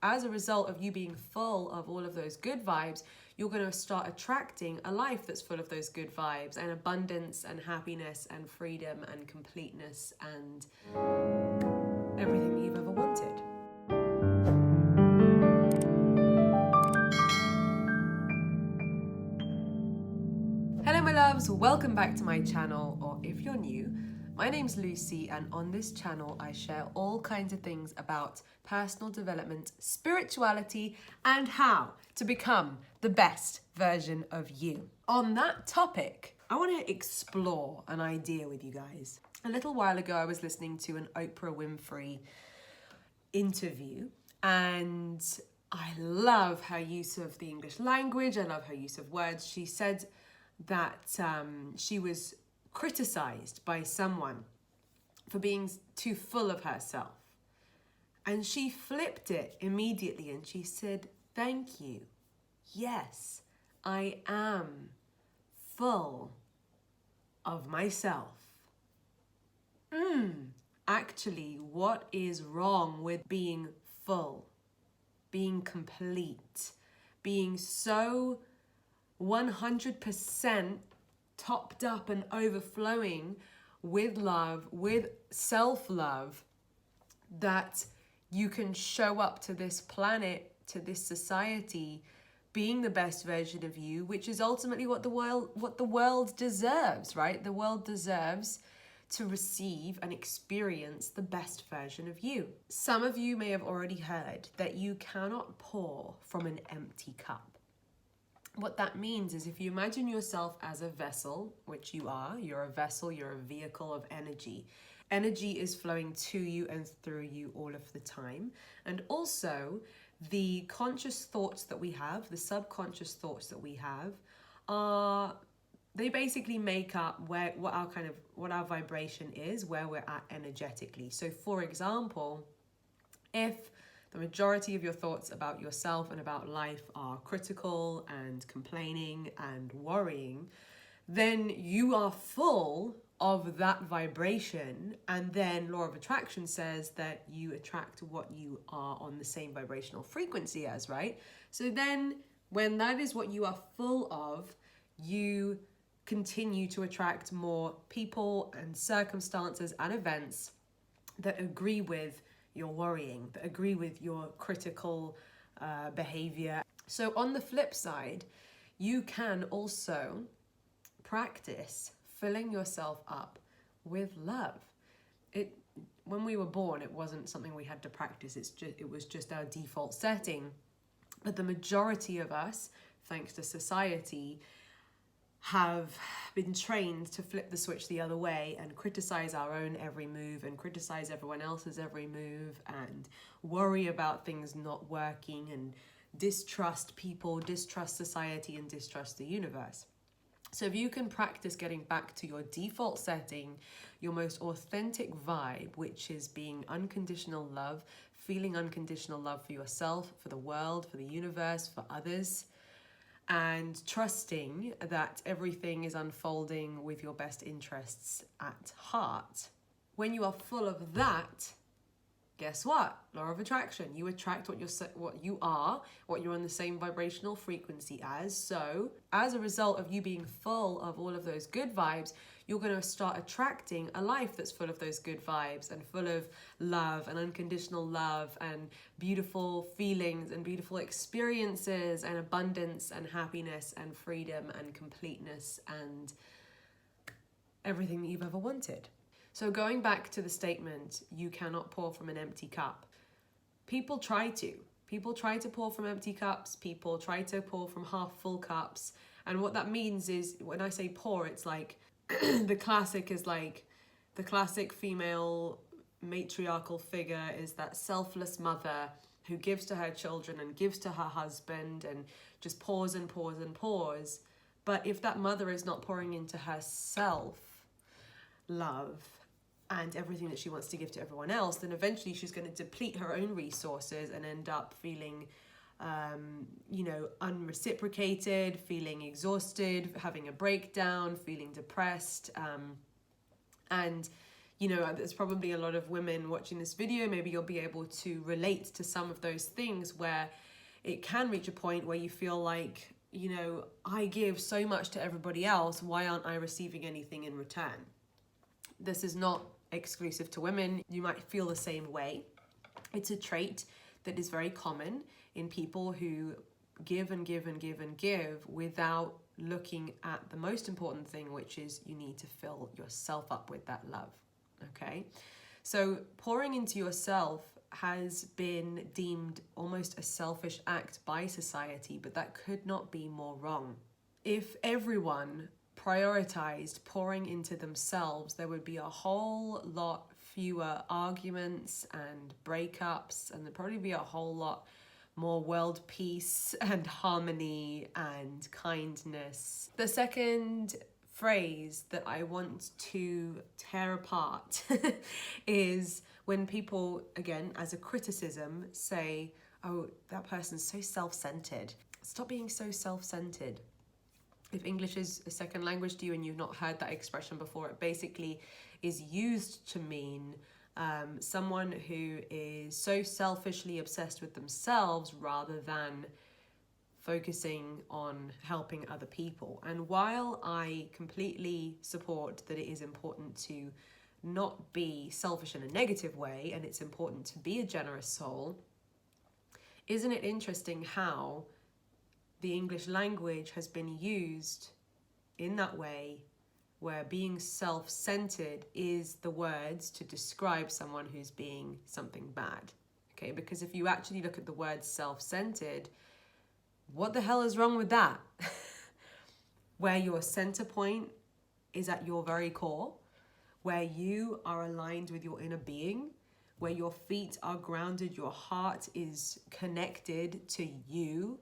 as a result of you being full of all of those good vibes, you're going to start attracting a life that's full of those good vibes and abundance and happiness and freedom and completeness and everything that you've ever wanted. Hello my loves, welcome back to my channel, or if you're new, my name's Lucie, and on this channel I share all kinds of things about personal development, spirituality, and how to become the best version of you. On that topic, I want to explore an idea with you guys. A little while ago I was listening to an Oprah Winfrey interview, and I love her use of the English language, I love her use of words. She said that she was criticized by someone for being too full of herself. And she flipped it immediately and she said, "Thank you. Yes, I am full of myself." Actually, what is wrong with being full, being complete, being so 100% topped up and overflowing with love, with self-love, that you can show up to this planet, to this society, being the best version of you, which is ultimately what the world deserves, right? The world deserves to receive and experience the best version of you. Some of you may have already heard that you cannot pour from an empty cup. What that means is, if you imagine yourself as a vessel, which you are, you're a vessel, you're a vehicle of energy. Energy is flowing to you and through you all of the time. And also, the conscious thoughts that we have, the subconscious thoughts that we have, they basically make up what our vibration is, where we're at energetically. So for example, if the majority of your thoughts about yourself and about life are critical and complaining and worrying, then you are full of that vibration. And then law of attraction says that you attract what you are on the same vibrational frequency as, right? So then when that is what you are full of, you continue to attract more people and circumstances and events that agree with your worrying, that agree with your critical behavior. So on the flip side, you can also practice filling yourself up with love. When we were born, it wasn't something we had to practice. It was just our default setting. But the majority of us, thanks to society, have been trained to flip the switch the other way and criticize our own every move and criticize everyone else's every move and worry about things not working and distrust people, distrust society, and distrust the universe. So if you can practice getting back to your default setting, your most authentic vibe, which is being unconditional love, feeling unconditional love for yourself, for the world, for the universe, for others, and trusting that everything is unfolding with your best interests at heart. When you are full of that, guess what? Law of attraction. You attract what you are, what you're on the same vibrational frequency as. So as a result of you being full of all of those good vibes, you're going to start attracting a life that's full of those good vibes and full of love and unconditional love and beautiful feelings and beautiful experiences and abundance and happiness and freedom and completeness and everything that you've ever wanted. So going back to the statement, you cannot pour from an empty cup. People try to. People try to pour from empty cups. People try to pour from half full cups. And what that means is, when I say pour, it's like the classic female matriarchal figure is that selfless mother who gives to her children and gives to her husband and just pours and pours and pours. But if that mother is not pouring into herself love and everything that she wants to give to everyone else, then eventually she's going to deplete her own resources and end up feeling unreciprocated, feeling exhausted, having a breakdown, feeling depressed. And you know, there's probably a lot of women watching this video. Maybe you'll be able to relate to some of those things where it can reach a point where you feel like, you know, I give so much to everybody else. Why aren't I receiving anything in return? This is not exclusive to women. You might feel the same way. It's a trait that is very common in people who give and give and give and give without looking at the most important thing, which is you need to fill yourself up with that love. Okay, so pouring into yourself has been deemed almost a selfish act by society, but that could not be more wrong. If everyone prioritized pouring into themselves, there would be a whole lot fewer arguments and breakups, and there'd probably be a whole lot more world peace and harmony and kindness. The second phrase that I want to tear apart is when people, again, as a criticism, say, oh, that person's so self-centered. Stop being so self-centered. If English is a second language to you and you've not heard that expression before, it basically is used to mean someone who is so selfishly obsessed with themselves rather than focusing on helping other people. And while I completely support that it is important to not be selfish in a negative way, and it's important to be a generous soul, isn't it interesting how the English language has been used in that way, where being self-centered is the words to describe someone who's being something bad? Okay, because if you actually look at the word self-centered, what the hell is wrong with that? Where your center point is at your very core, where you are aligned with your inner being, where your feet are grounded, your heart is connected to you,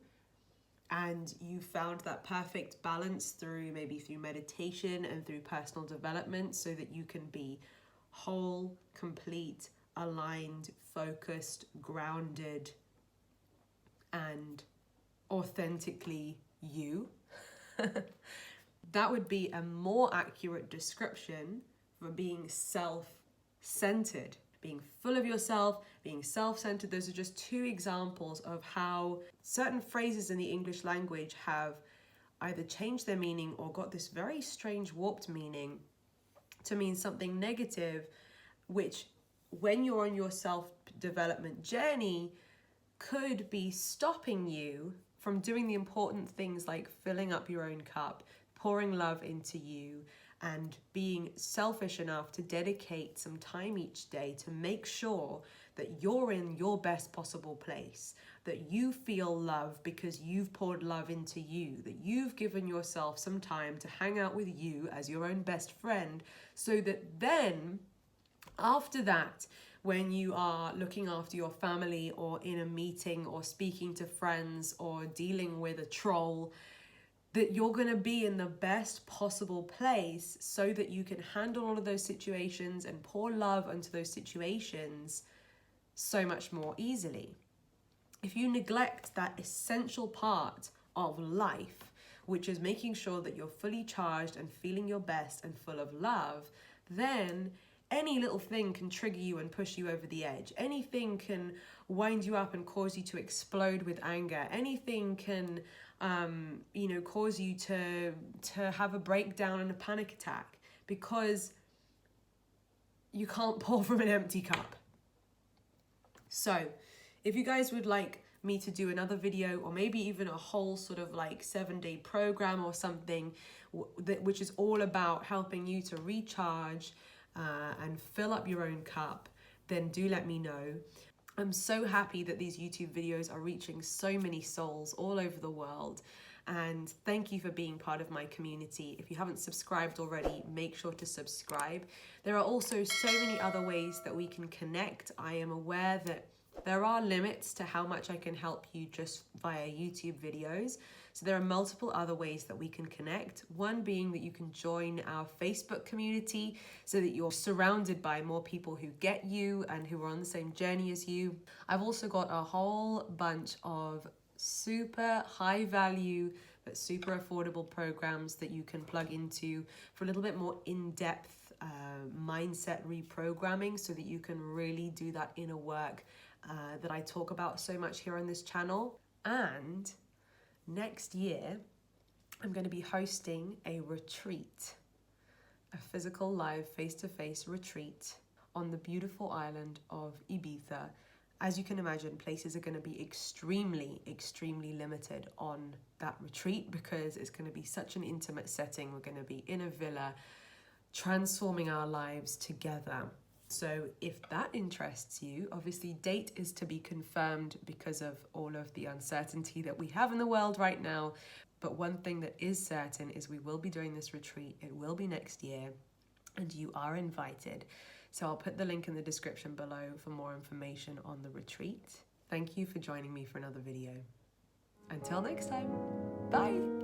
and you found that perfect balance through meditation and through personal development so that you can be whole, complete, aligned, focused, grounded, and authentically you. That would be a more accurate description for being self-centered. Being full of yourself, being self-centered. Those are just two examples of how certain phrases in the English language have either changed their meaning or got this very strange warped meaning to mean something negative, which when you're on your self-development journey could be stopping you from doing the important things like filling up your own cup, pouring love into you, and being selfish enough to dedicate some time each day to make sure that you're in your best possible place, that you feel love because you've poured love into you, that you've given yourself some time to hang out with you as your own best friend, so that then after that, when you are looking after your family or in a meeting or speaking to friends or dealing with a troll, that you're going to be in the best possible place so that you can handle all of those situations and pour love into those situations so much more easily. If you neglect that essential part of life, which is making sure that you're fully charged and feeling your best and full of love, then any little thing can trigger you and push you over the edge. Anything can wind you up and cause you to explode with anger. Anything can cause you to have a breakdown and a panic attack because you can't pour from an empty cup. So if you guys would like me to do another video or maybe even a whole sort of like 7-day program or something which is all about helping you to recharge and fill up your own cup, then do let me know. I'm so happy that these YouTube videos are reaching so many souls all over the world, and thank you for being part of my community. If you haven't subscribed already, make sure to subscribe. There are also so many other ways that we can connect. I am aware that there are limits to how much I can help you just via YouTube videos. So there are multiple other ways that we can connect. One being that you can join our Facebook community so that you're surrounded by more people who get you and who are on the same journey as you. I've also got a whole bunch of super high value but super affordable programs that you can plug into for a little bit more in-depth mindset reprogramming so that you can really do that inner work that I talk about so much here on this channel. And next year, I'm going to be hosting a retreat, a physical live face-to-face retreat on the beautiful island of Ibiza. As you can imagine, places are going to be extremely, extremely limited on that retreat because it's going to be such an intimate setting. We're going to be in a villa, transforming our lives together. So if that interests you, obviously date is to be confirmed because of all of the uncertainty that we have in the world right now. But one thing that is certain is we will be doing this retreat. It will be next year and you are invited. So I'll put the link in the description below for more information on the retreat. Thank you for joining me for another video. Until next time, bye.